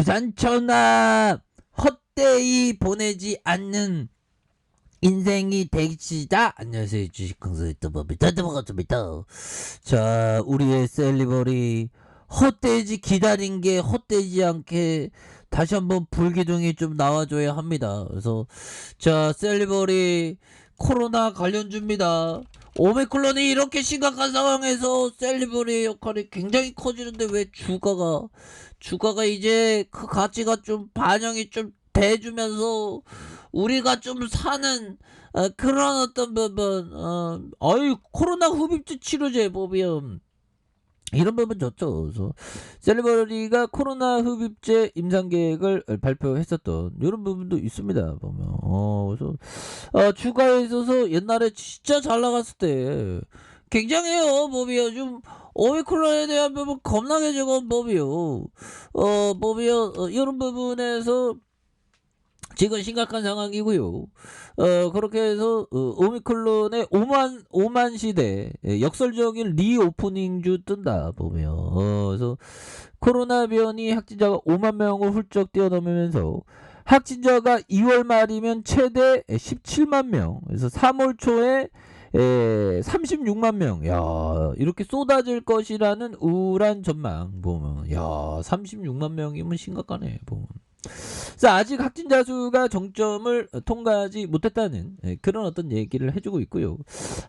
주산천하 헛되이 보내지 않는 인생이 되시다. 안녕하세요, 주식강사 유튜버입니다. 반갑습니다. 자, 우리의 셀리버리 헛되지 기다린 게 헛되지 않게 다시 한번 불기둥이 좀 나와줘야 합니다. 그래서 자, 셀리버리 코로나 관련주입니다. 오미크론이 이렇게 심각한 상황에서 셀리버리의 역할이 굉장히 커지는데 왜 주가가 이제 그 가치가 좀 반영이 좀 돼주면서 우리가 좀 사는 그런 어떤 부분 코로나 흡입제 치료제 보면 이런 부분 좋죠. 그래서 셀리버리가 코로나 흡입제 임상 계획을 발표했었던 이런 부분도 있습니다. 보면 그래서 주가에 있어서 옛날에 진짜 잘 나갔을 때 굉장해요. 보면 좀 오미크론에 대한 부분 겁나게 적은 법이요. 보면 이런 부분에서 지금 심각한 상황이고요. 그렇게 해서 오미크론의 5만 시대 역설적인 리오프닝주 뜬다 보면 그래서 코로나 변이 확진자가 5만 명을 훌쩍 뛰어넘으면서 확진자가 2월 말이면 최대 17만 명. 그래서 3월 초에 36만 명. 야, 이렇게 쏟아질 것이라는 우울한 전망 보면 야, 36만 명이면 심각하네 보면. 자, 아직 확진자 수가 정점을 통과하지 못했다는 그런 어떤 얘기를 해주고 있고요.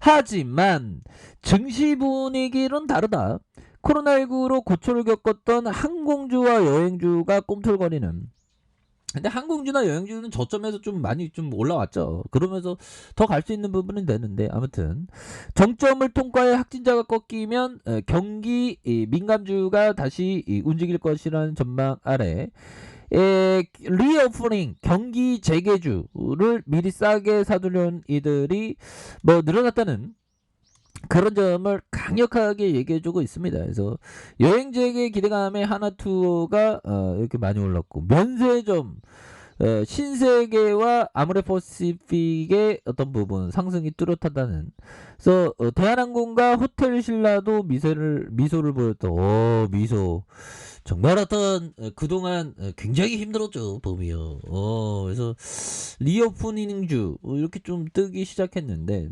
하지만 증시 분위기는 다르다. 코로나19로 고초를 겪었던 항공주와 여행주가 꿈틀거리는. 근데 항공주나 여행주는 저점에서 좀 많이 좀 올라왔죠. 그러면서 더 갈 수 있는 부분은 되는데 아무튼 정점을 통과해 확진자가 꺾이면 경기 민감주가 다시 움직일 것이라는 전망 아래 리오프닝 경기 재개주를 미리 싸게 사두려는 이들이 뭐 늘어났다는 그런 점을 강력하게 얘기해주고 있습니다. 그래서 여행 재개 기대감에 하나투어가 이렇게 많이 올랐고 면세점 신세계와 아모레퍼시픽의 어떤 부분 상승이 뚜렷하다는. 그래서 대한항공과 호텔신라도 미소를 보였던 미소 정말 어떤 그동안 굉장히 힘들었죠 보면. 그래서 리오프닝주 이렇게 좀 뜨기 시작했는데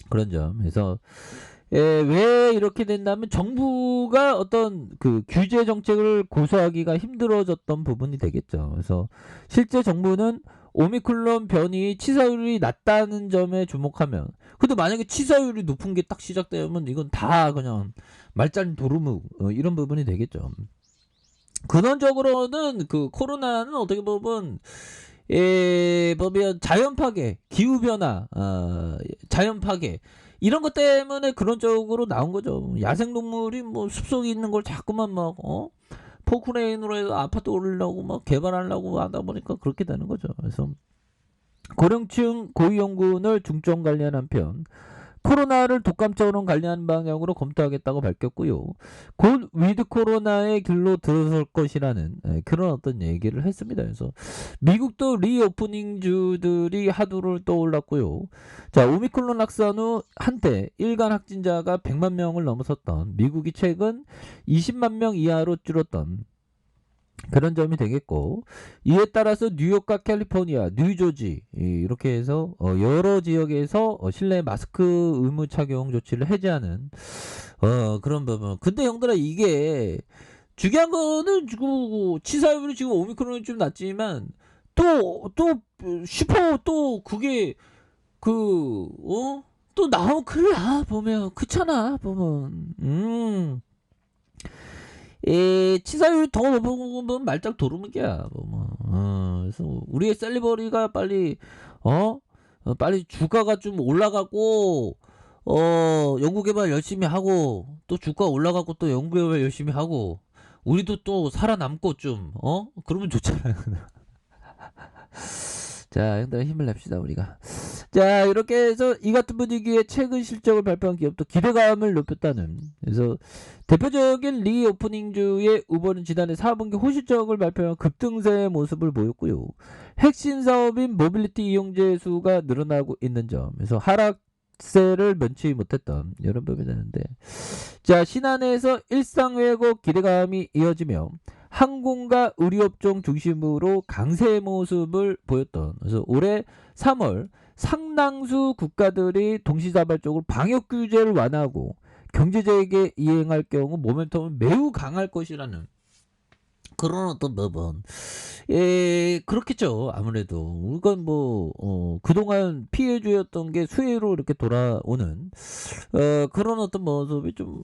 그런 점. 그래서 왜 이렇게 된다면 정부가 어떤 그 규제 정책을 고수하기가 힘들어졌던 부분이 되겠죠. 그래서 실제 정부는 오미크론 변이 치사율이 낮다는 점에 주목하면, 근데 만약에 치사율이 높은 게 딱 시작되면 이건 다 그냥 말짱 도루묵 이런 부분이 되겠죠. 근원적으로는 그 코로나는 어떻게 보면 자연 파괴, 기후 변화, 자연 파괴 이런 것 때문에 그런 쪽으로 나온 거죠. 야생 동물이 뭐 숲속에 있는 걸 자꾸만 막 포크레인으로 해서 아파트 올리려고 막 개발하려고 하다 보니까 그렇게 되는 거죠. 그래서 고령층 고위험군을 중점 관리한 한편 코로나를 독감처럼 관리하는 방향으로 검토하겠다고 밝혔고요. 곧 위드 코로나의 길로 들어설 것이라는 그런 어떤 얘기를 했습니다. 그래서 미국도 리오프닝주들이 하두를 떠올랐고요. 자, 오미크론 확산 후 한때 일간 확진자가 100만 명을 넘어섰던 미국이 최근 20만 명 이하로 줄었던 그런 점이 되겠고, 이에 따라서 뉴욕과 캘리포니아, 뉴저지 이렇게 해서 여러 지역에서 실내 마스크 의무 착용 조치를 해제하는 그런 부분. 근데 형들아, 이게 중요한 거는 지금 치사율이 지금 오미크론이 좀 낮지만 또 슈퍼 또 그게 또 나오면 큰일 나 보면. 그렇잖아 보면. 치사율이 더 높은 건 말짱 도루묵이야. 그래서 우리의 셀리버리가 빨리 빨리 주가가 좀 올라가고 연구개발 열심히 하고 또 주가 올라가고 또 연구개발 열심히 하고 우리도 또 살아남고 좀 그러면 좋잖아요. 자, 형들 힘을 냅시다 우리가. 자, 이렇게 해서 이 같은 분위기에 최근 실적을 발표한 기업도 기대감을 높였다는. 그래서 대표적인 리오프닝주의 우버는 지난해 4분기 호실적을 발표한 급등세의 모습을 보였고요. 핵심 사업인 모빌리티 이용자 수가 늘어나고 있는 점. 그래서 하락세를 면치 못했던 이런 부분이 되는데, 자, 신한에서 일상회복 기대감이 이어지며 항공과 의료업종 중심으로 강세 모습을 보였던, 그래서 올해 3월 상당수 국가들이 동시다발적으로 방역 규제를 완화하고 경제재개 이행할 경우 모멘텀은 매우 강할 것이라는 그런 어떤 부분. 예, 그렇겠죠. 아무래도 이건 그동안 피해주였던 게 수혜로 이렇게 돌아오는 그런 어떤 모습이 좀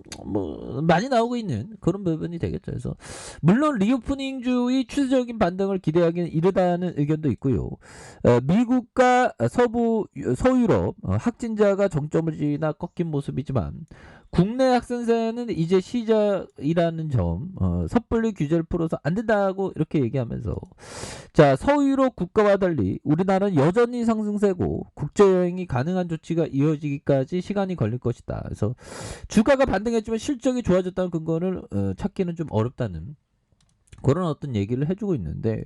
많이 나오고 있는 그런 부분이 되겠죠. 그래서 물론 리오프닝주의 추세적인 반등을 기대하기는 이르다는 의견도 있고요. 미국과 서유럽 확진자가 정점을 지나 꺾인 모습이지만 국내 확산세는 이제 시작이라는 점, 섣불리 규제를 풀어서 안 된다고 이렇게 얘기하면서, 자, 서유럽 국가와 달리 우리나라는 여전히 상승세고 국제여행이 가능한 조치가 이어지기까지 시간이 걸릴 것이다. 그래서 주가가 반등했지만 실적이 좋아졌다는 근거를 찾기는 좀 어렵다는 그런 어떤 얘기를 해주고 있는데,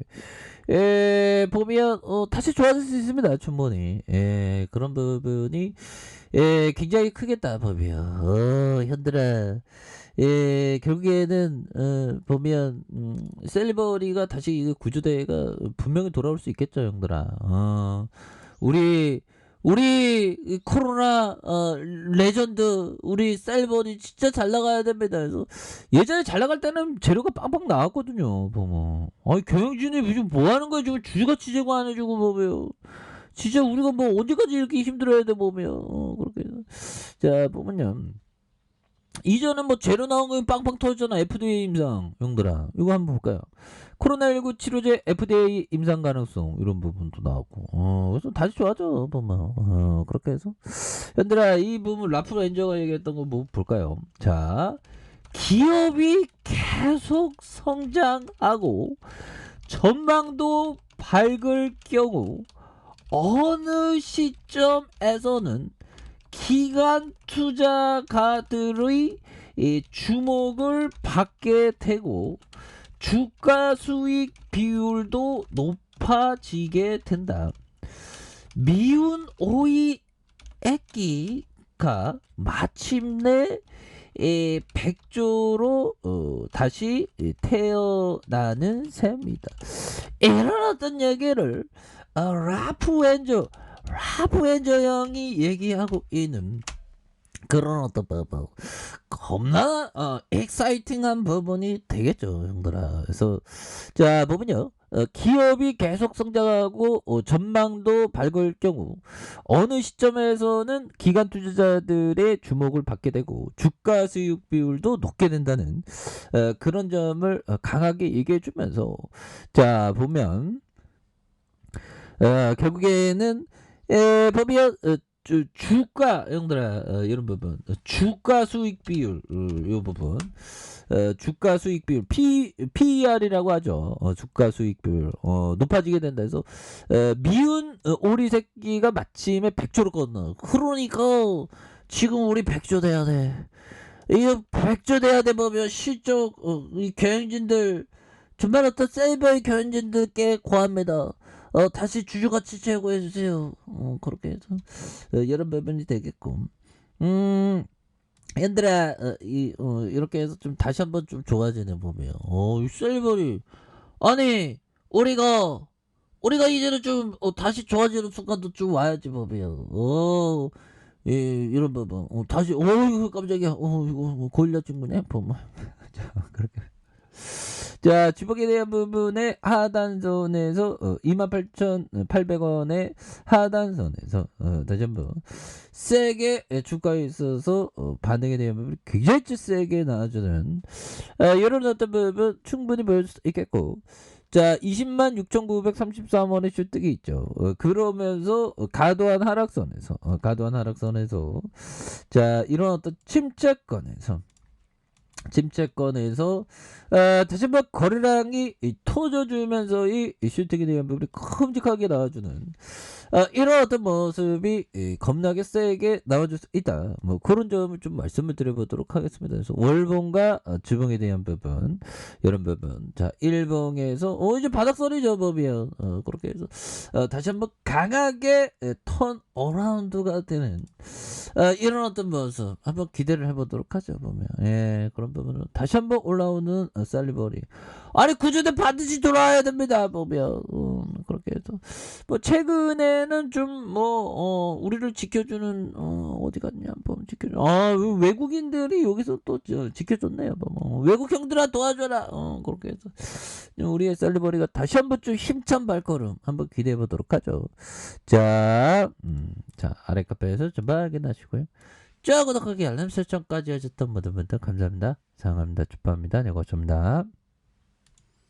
보면 다시 좋아질 수 있습니다. 충분히. 그런 부분이 굉장히 크겠다 보면. 현들아, 결국에는 보면 셀리버리가 다시 이 구조대가 분명히 돌아올 수 있겠죠, 형들아. 우리 이 코로나 레전드 우리 셀리버리 진짜 잘 나가야 됩니다. 그래서 예전에 잘 나갈 때는 재료가 빵빵 나왔거든요. 보면 경영진이 요즘 뭐 하는 거야? 지금 주주가치 제고 안 해주고 보면 진짜 우리가 언제까지 이렇게 힘들어야 돼 보면. 그렇게 자 보면요, 이전은 재료 나온 거 빵빵 터졌잖아. FDA 임상, 형들아. 이거 한번 볼까요? 코로나19 치료제 FDA 임상 가능성, 이런 부분도 나오고. 그래서 다시 좋아져, 보면. 그렇게 해서. 형들아, 이 부분 라프 렌저가 얘기했던 거 볼까요? 자, 기업이 계속 성장하고 전망도 밝을 경우 어느 시점에서는 기관 투자가들의 주목을 받게 되고 주가 수익 비율도 높아지게 된다. 미운 오이 액기가 마침내 백조로 다시 태어나는 셈이다. 이런 어떤 얘기를 라프 렌저 형이 얘기하고 있는 그런 어떤 부분, 겁나 엑사이팅한 부분이 되겠죠, 형들아. 그래서 자 보면요, 기업이 계속 성장하고 전망도 밝을 경우 어느 시점에서는 기관 투자자들의 주목을 받게 되고 주가 수익 비율도 높게 된다는 그런 점을 강하게 얘기해 주면서, 자 보면 결국에는 보면 주가, 형들아, 이런 부분, 주가 수익 비율, 이 부분, 주가 수익 비율, PER이라고 하죠. 주가 수익 비율, 높아지게 된다 해서, 미운 오리 새끼가 마침에 백조로 건너. 그러니까, 지금 우리 백조 돼야 돼. 이거 백조 돼야 돼 보면 실적, 이 경영진들, 정말 어떤 세이버의 경영진들께 고합니다. 다시 주주가치 제고해주세요. 그렇게 해서 여러 부분이 되겠고, 얘들아, 이렇게 해서 좀 다시 한번 좀 좋아지네 보면. 이 셀버리, 아니 우리가 이제는 좀 다시 좋아지는 순간도 좀 와야지 보면. 이런 부분. 다시 이거 깜짝이야. 이거 고릴라 친구네 보면. 자, 그렇게. 자, 주식에 대한 부분의 하단선에서 28,800원의 하단선에서 다시 한번 세게 주가에 있어서 반응에 대한 부분이 굉장히 세게 나와주는 이런 어떤 부분 충분히 보일 수 있겠고, 자 206,933원의 슈득이 있죠. 그러면서 가도한 하락선에서 자 이런 어떤 침체권에서 다시 한번 거래량이 터져주면서 이 슈팅에 대한 부분이 큼직하게 나와주는 이런 어떤 모습이 겁나게 세게 나와줄 수 있다. 뭐 그런 점을 좀 말씀을 드려보도록 하겠습니다. 그래서 월봉과 주봉에 대한 부분, 이런 부분. 자, 일봉에서 이제 바닥선이죠, 법이요. 그렇게 해서 다시 한번 강하게 턴 어라운드가 되는 이런 어떤 모습 한번 기대를 해보도록 하죠. 보면 그런 부분은 다시 한번 올라오는 셀리버리. 아니 구조대 반드시 돌아와야 됩니다. 보면 그렇게 해서 뭐 최근에는 좀 뭐 우리를 지켜주는 어디 갔냐 한번 지켜줘. 외국인들이 여기서 또 지켜줬네요. 뭐 외국 형들아 도와줘라. 그렇게 해서 우리의 셀리버리가 다시 한번 좀 힘찬 발걸음 한번 기대해 보도록 하죠. 자, 자 아래 카페에서 좀 확인하시고요. 쭉 구독하기 알람 설정까지 해줬던 모든 분들 감사합니다. 사랑합니다. 축복합니다. 네 고맙습니다.